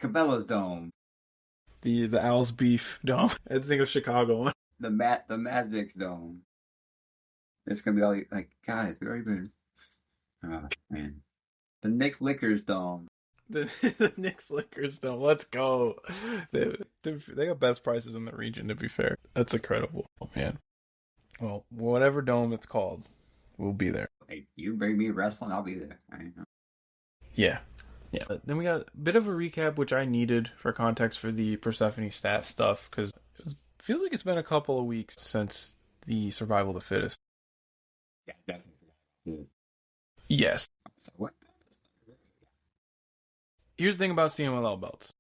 B: Cabela's Dome.
A: The Owl's Beef Dome. I think of Chicago one.
B: The Magic's Dome. It's gonna be all like, guys, we already been. Oh man, the Nick's Liquors Dome.
A: The Nick's Liquors Dome. Let's go. They got best prices in the region. To be fair, that's incredible, man. Well, whatever dome it's called, we'll be there.
B: Hey, you bring me wrestling, I'll be there.
A: Yeah. Then we got a bit of a recap, which I needed for context for the Persephone stat stuff, because it feels like it's been a couple of weeks since the Survival of the Fittest.
B: Yeah, definitely.
A: Yes.
B: What?
A: Here's the thing about CMLL belts.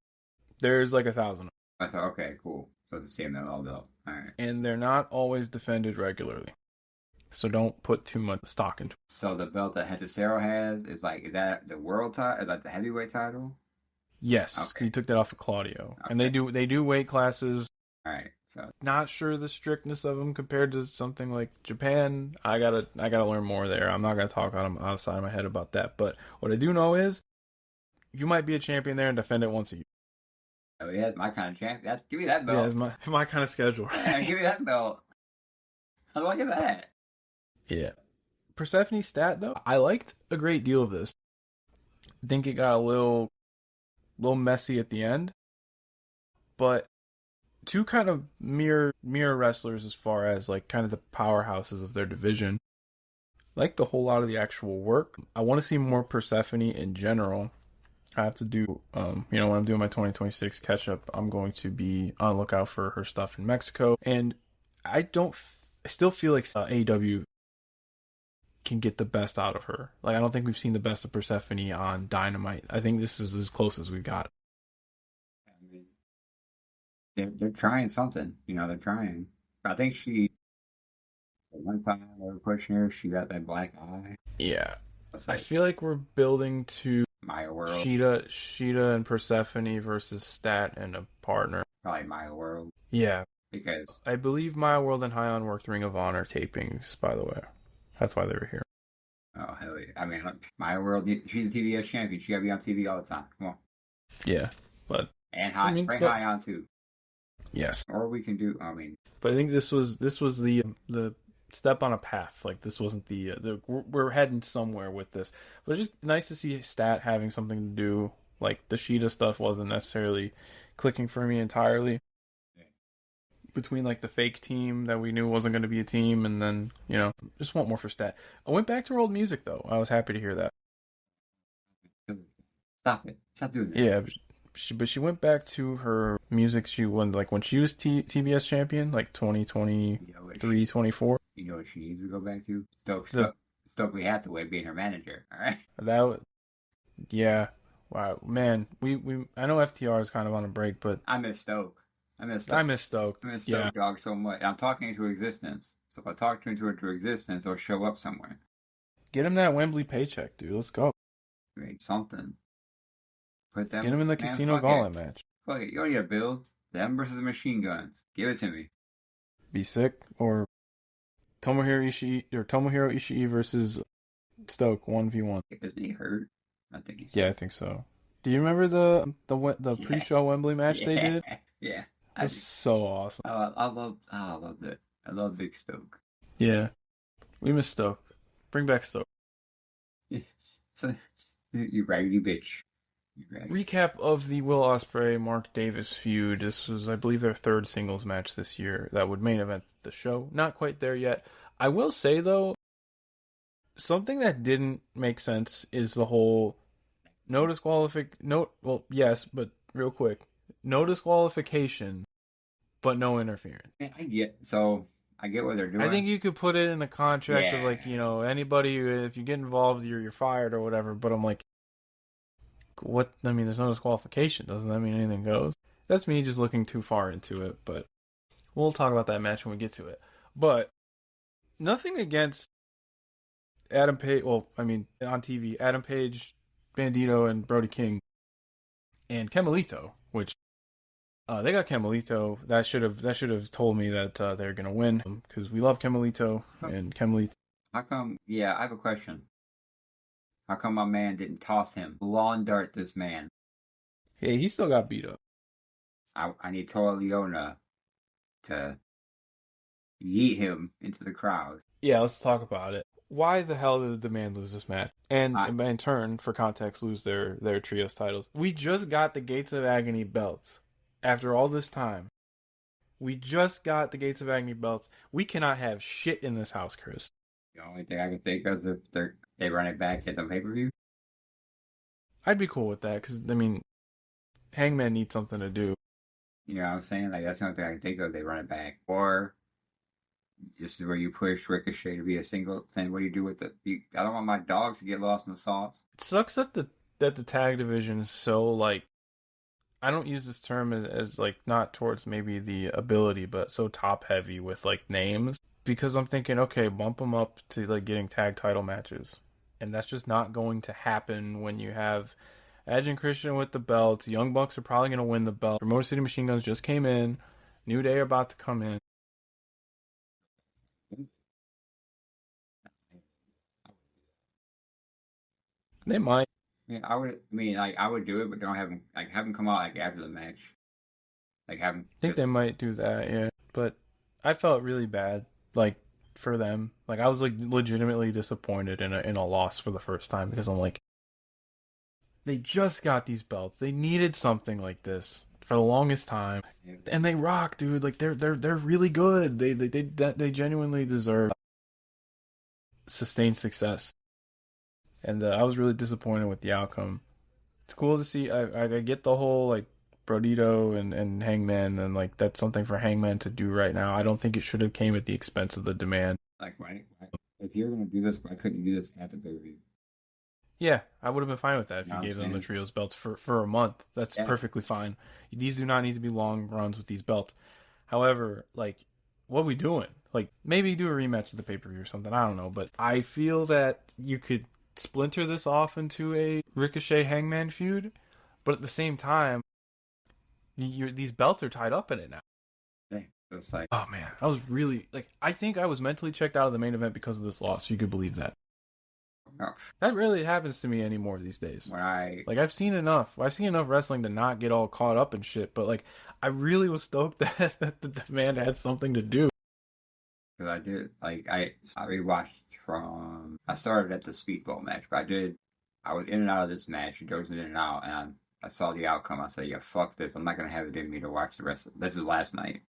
A: There's like 1,000.
B: Okay, cool. So it's the CMLL belt. All right.
A: and they're not always defended regularly. So don't put too much stock into it.
B: So the belt that Hechicero has is that the world title? Is that the heavyweight title?
A: Yes,
B: Okay.
A: he took that off of Claudio,
B: Okay.
A: and they do weight classes.
B: All right. So
A: Not sure the strictness of them compared to something like Japan. I gotta learn more there. I'm not gonna talk on them outside of my head about that. But what I do know is you might be a champion there and defend it once a year.
B: oh yeah, it's my kind of champ. Give me that belt.
A: Yeah, it's my kind of schedule.
B: Yeah, give me that belt. How do I get that?
A: Yeah. Persephone stat though, I liked a great deal of this. I think it got a little messy at the end, but two kind of mirror wrestlers as far as like kind of the powerhouses of their division. Like the whole lot of the actual work. I want to see more Persephone in general. I have to do, when I'm doing my 2026 catch up, I'm going to be on the lookout for her stuff in Mexico. And I still feel like AEW can get the best out of her. Like, I don't think we've seen the best of Persephone on Dynamite. I think this is as close as we've got.
B: I mean, they're trying something. They're trying. I think one time they were pushing her, she got that black eye.
A: Yeah.
B: Like,
A: I feel like we're building to
B: Maya World.
A: Sheeta and Persephone versus Stat and a partner.
B: Probably Maya World.
A: Yeah.
B: Because
A: I believe Maya World and Hion worked Ring of Honor tapings, by the way. That's why they were here.
B: oh hell yeah! I mean, look, Maya World. She's the TBS champion. She gotta be on TV all the time. Come on.
A: Yeah, but
B: And bring
A: so,
B: High on too.
A: Yes,
B: Or we can do.
A: but I think this was the step on a path. Like this wasn't we're heading somewhere with this. But it's just nice to see Stat having something to do. Like the Sheeta stuff wasn't necessarily clicking for me entirely. Between like the fake team that we knew wasn't going to be a team, and then just want more for Stat. I went back to her old music though. I was happy to hear that.
B: Stop it! Stop doing that.
A: Yeah, but she went back to her music she won like when she was TBS champion, like 2023, 24.
B: You know what she needs to go back to? Stokely Hathaway being her manager. All right.
A: Yeah. Wow, man. We I know FTR is kind of on a break, but
B: I miss Stoke. I miss Stoke.
A: Yeah.
B: Dog so much. I'm talking into existence. So if I talk into existence, it'll show up somewhere.
A: Get him that Wembley paycheck, dude. Let's go.
B: Great, something. Get
A: him in the Casino Gauntlet match.
B: Fuck it. You don't need to build them versus the machine guns. Give it to me.
A: Be sick or Tomohiro Ishii versus Stoke 1v1.
B: Is he hurt? I think he's.
A: Yeah, I think so. Do you remember the pre-show Wembley match they did?
B: Yeah.
A: That's so awesome.
B: I love that. I love Big Stoke.
A: Yeah. We miss Stoke. Bring back Stoke.
B: So, you raggedy bitch.
A: Recap of the Will Ospreay Mark Davis feud. This was, I believe, their third singles match this year that would main event the show. Not quite there yet. I will say, though, something that didn't make sense is the whole no yes, but real quick. No disqualification, but no interference.
B: I get what they're doing.
A: I think you could put it in a contract of like, anybody, if you get involved, you're fired or whatever. But I'm like, what? I mean, there's no disqualification. Doesn't that mean anything goes? That's me just looking too far into it. But we'll talk about that match when we get to it. But nothing against Adam Page. Well, I mean, on TV, Adam Page, Bandito, and Brody King, and Kemalito, which they got Kemalito. That should have told me that they're gonna win because we love Kemalito and Kemalito.
B: How come? Yeah, I have a question. How come my man didn't toss him? Lawn dart this man.
A: Hey, he still got beat up.
B: I need Toa Leona to yeet him into the crowd.
A: Yeah, let's talk about it. Why the hell did the man lose this match? And in turn, for context, lose their trios titles. We just got the Gates of Agony belts. After all this time, we just got the Gates of Agony belts. We cannot have shit in this house, Chris.
B: The only thing I can think of is if they run it back at the pay-per-view.
A: I'd be cool with that, because, I mean, Hangman needs something to do.
B: You know what I'm saying? Like, that's the only thing I can think of. They run it back. Or just where you push Ricochet to be a single thing. What do you do with it? I don't want my dogs to get lost in the sauce.
A: It sucks that the tag division is so, like, I don't use this term as like not towards maybe the ability, but so top heavy with like names because I'm thinking, okay, bump them up to like getting tag title matches, and that's just not going to happen when you have Edge and Christian with the belts. Young Bucks are probably going to win the belt. Motor City Machine Guns just came in. New Day are about to come in. They might.
B: Yeah, I would. I mean, like I would do it, but don't have them come out like after the match. Like have them
A: Think
B: just
A: they might do that, yeah. But I felt really bad, like for them. Like I was like legitimately disappointed in a loss for the first time because I'm like, they just got these belts. They needed something like this for the longest time, and they rock, dude. Like they're really good. They genuinely deserve sustained success, and I was really disappointed with the outcome. It's cool to see. I get the whole like Brodito and Hangman, and like that's something for Hangman to do right now. I don't think it should have came at the expense of the demand.
B: like why if you're gonna do this, why couldn't you do this at the pay-per-view?
A: Yeah, I would have been fine with that if
B: You know
A: you
B: what
A: gave
B: I'm
A: them the
B: saying?
A: trios belts for a month. That's
B: Yeah.
A: perfectly fine. These do not need to be long runs with these belts. However, like, what are we doing? Like, maybe do a rematch of the pay per view or something. I don't know, but I feel that you could splinter this off into a Ricochet Hangman feud, but at the same time, these belts are tied up in it now.
B: Yeah. It was like
A: Oh man, I was really like, I think I was mentally checked out of the main event because of this loss. You could believe that.
B: no,
A: That rarely happens to me anymore these days.
B: when I
A: Like I've seen enough. I've seen enough wrestling to not get all caught up in shit. But like, I really was stoked that the demand had something to do.
B: because I did like I rewatched from I started at the speedball match, but I was in and out of this match, dozing in and out, and I saw the outcome. I said, "Yeah, fuck this. I'm not gonna have it in me to watch the rest of this." Is last night,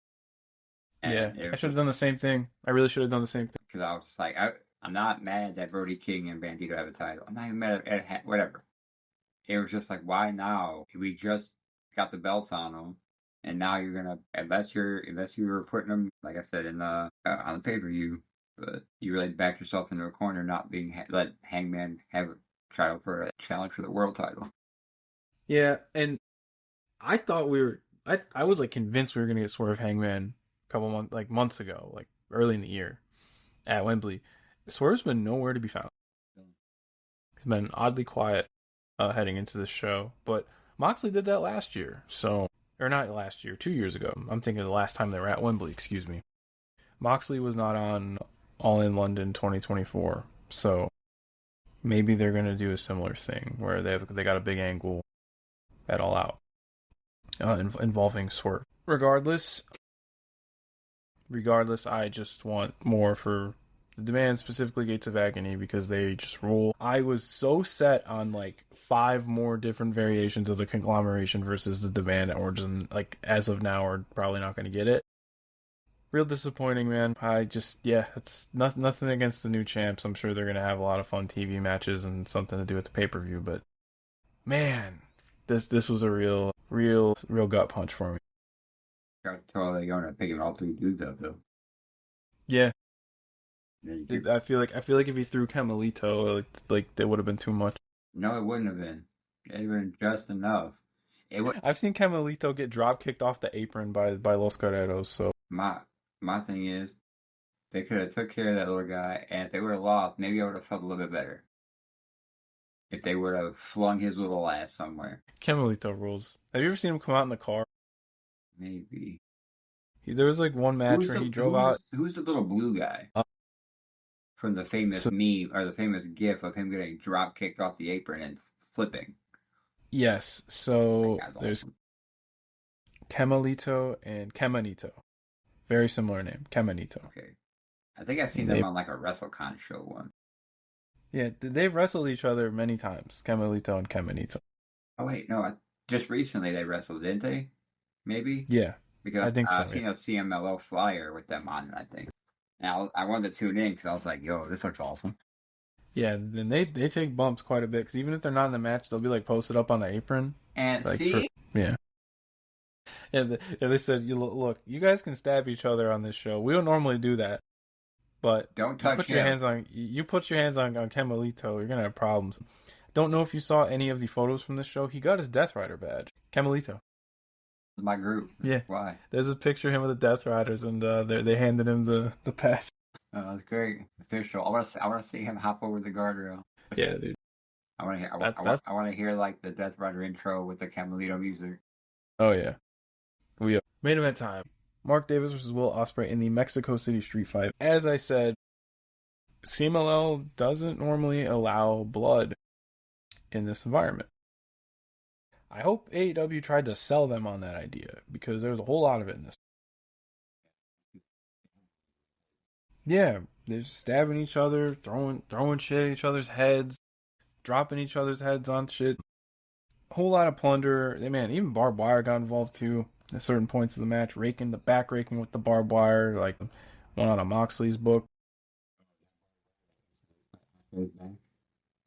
A: Yeah,
B: and it
A: I
B: was
A: should have
B: just
A: done the same thing. I really should have done the same thing.
B: because I was just like, I'm not mad that Brody King and Bandito have a title. I'm not even mad at whatever. It was just like, why now? We just got the belts on them, and now you're gonna unless you were putting them, like I said, in the on the pay per view, but you really backed yourself into a corner, not being let Hangman have a trial for a challenge for the world title.
A: Yeah, and I thought we were. I was like convinced we were gonna get Swerve Hangman a couple months ago, like early in the year at Wembley. Swerve's been nowhere to be found. He's been oddly quiet heading into this show, but Moxley did that last year. So, or not last year, 2 years ago. I'm thinking of the last time they were at Wembley. Excuse me. Moxley was not on All in London 2024, so maybe they're gonna do a similar thing where they got a big angle at All Out involving Swerve. Regardless, I just want more for the demand, specifically Gates of Agony, because they just rule. I was so set on like 5 more different variations of the conglomeration versus the demand origin. Like as of now, we're probably not going to get it. Real disappointing, man. It's nothing against the new champs. I'm sure they're going to have a lot of fun TV matches and something to do with the pay per view. But man, this was a real gut punch for me.
B: Got totally going to picking all 3 dudes up though.
A: Yeah,
B: Then
A: I feel like if he threw Camelito, like that would have been too much.
B: no, it wouldn't have been. It would have been just enough. It would.
A: I've seen Camelito get drop kicked off the apron by Los Guerreros. So
B: My thing is, they could have took care of that little guy, and if they would have lost, maybe I would have felt a little bit better. If they would have flung his little ass somewhere,
A: Camelito rules. Have you ever seen him come out in the car?
B: maybe.
A: There was like one match where he drove out.
B: Who's the little blue guy from the famous
A: So,
B: meme or the famous GIF of him getting drop kicked off the apron and flipping?
A: yes, so
B: That guy's
A: there's
B: awesome.
A: Camelito and Caminito. Very similar name, Caminito.
B: Okay, I think I've seen
A: They
B: them on like a WrestleCon show one.
A: Yeah, they've wrestled each other many times, Camelito and Caminito.
B: Oh wait, no, just recently they wrestled, didn't they? Maybe.
A: Yeah,
B: Because
A: I think so.
B: I've seen a CMLL flyer with them on it, I think. And I wanted to tune in because I was like, yo, this looks awesome.
A: Yeah, then they take bumps quite a bit because even if they're not in the match, they'll be like posted up on the apron.
B: And
A: Like
B: see?
A: yeah. They said, look, you guys can stab each other on this show. We don't normally do that, but
B: Don't touch
A: put
B: him.
A: your hands on Camelito, you're gonna have problems. Don't know if you saw any of the photos from this show. He got his Death Rider badge, Camelito.
B: My group.
A: Yeah.
B: Why?
A: There's a picture of him with the Death Riders, and they handed him the patch.
B: That's great. Official. I want to see him hop over the guardrail.
A: Yeah, dude.
B: I want to hear.
A: That's.
B: I want to hear like the Death Rider intro with the Camelito music.
A: Oh yeah. We main event time. Mark Davis versus Will Ospreay in the Mexico City Street Fight. As I said, CMLL doesn't normally allow blood in this environment. I hope AEW tried to sell them on that idea, because there's a whole lot of it in this. Yeah, they're stabbing each other, throwing shit at each other's heads, dropping each other's heads on shit. A whole lot of plunder. Man, even barbed wire got involved too at certain points of the match, raking with the barbed wire, like one out of Moxley's book. Yeah.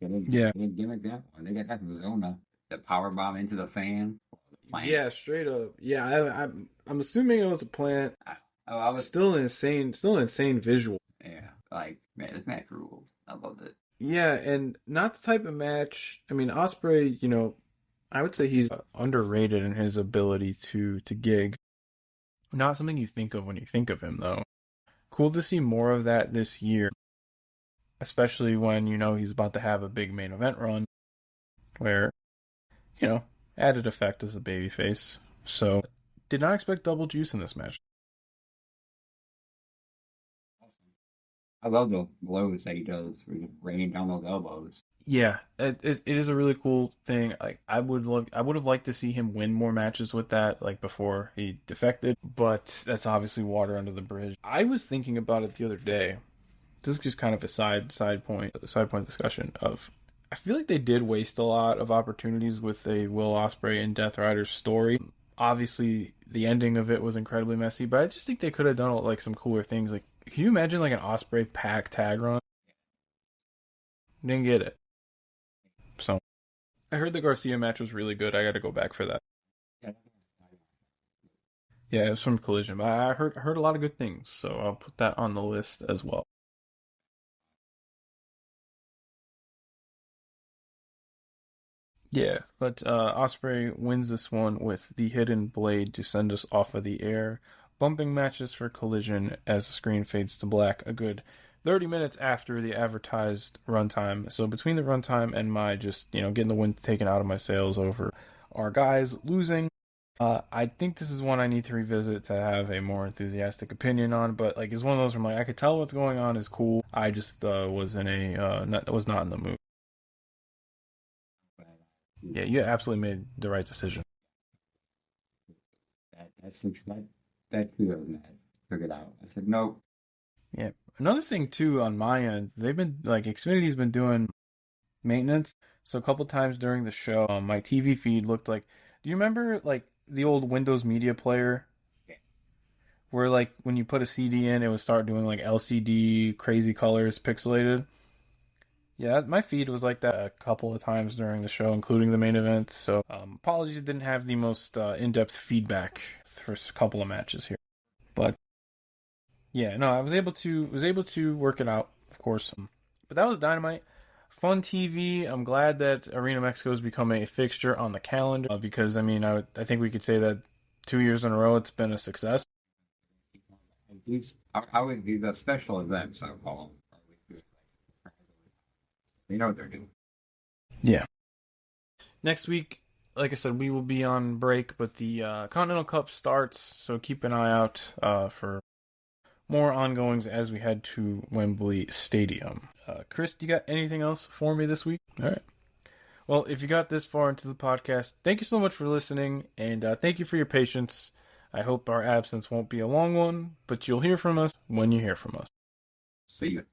B: They didn't gimmick that one. They got that from Zona. The power bomb into the fan.
A: Yeah, straight up. Yeah, I'm assuming it was a plant.
B: I was
A: still an insane visual.
B: Yeah, like, man, this match ruled. I loved it.
A: Yeah, and not the type of match. I mean, Ospreay, I would say he's underrated in his ability to gig. Not something you think of when you think of him, though. Cool to see more of that this year, especially when he's about to have a big main event run, where added effect as a babyface. So, did not expect double juice in this match.
B: I love the blows that he does, raining down those elbows.
A: Yeah, it is a really cool thing. Like I would have liked to see him win more matches with that, like before he defected. But that's obviously water under the bridge. I was thinking about it the other day. This is just kind of a side point discussion of. I feel like they did waste a lot of opportunities with a Will Ospreay and Death Rider story. Obviously, the ending of it was incredibly messy, but I just think they could have done like some cooler things. Like, can you imagine like an Ospreay Pac tag run? Didn't get it. So, I heard the Garcia match was really good. I got to go back for that. Yeah, it was from Collision, but I heard a lot of good things, so I'll put that on the list as well. Yeah, but Ospreay wins this one with the hidden blade to send us off of the air. Bumping matches for Collision as the screen fades to black a good 30 minutes after the advertised runtime. So between the runtime and my just, getting the wind taken out of my sails over our guys losing, I think this is one I need to revisit to have a more enthusiastic opinion on. But like, it's one of those where I'm like, I could tell what's going on is cool. I just was not in the mood. Yeah, you absolutely made the right decision.
B: That feels mad. Figured out. I said nope.
A: Yeah. Another thing too on my end, they've been like Xfinity's been doing maintenance. So a couple times during the show, my TV feed looked like. Do you remember like the old Windows Media Player?
B: Yeah.
A: Where like when you put a CD in, it would start doing like LCD crazy colors, pixelated. Yeah, my feed was like that a couple of times during the show, including the main event. So apologies, didn't have the most in-depth feedback for a couple of matches here, but yeah, no, I was able to work it out, of course. But that was Dynamite, fun TV. I'm glad that Arena Mexico has become a fixture on the calendar because I mean, I think we could say that 2 years in a row it's been a success.
B: I would do the special events. I call them. They know what they're doing.
A: Yeah. Next week, like I said, we will be on break, but the Continental Cup starts, so keep an eye out for more ongoings as we head to Wembley Stadium. Chris, do you got anything else for me this week? All right. Well, if you got this far into the podcast, thank you so much for listening, and thank you for your patience. I hope our absence won't be a long one, but you'll hear from us when you hear from us.
B: See you.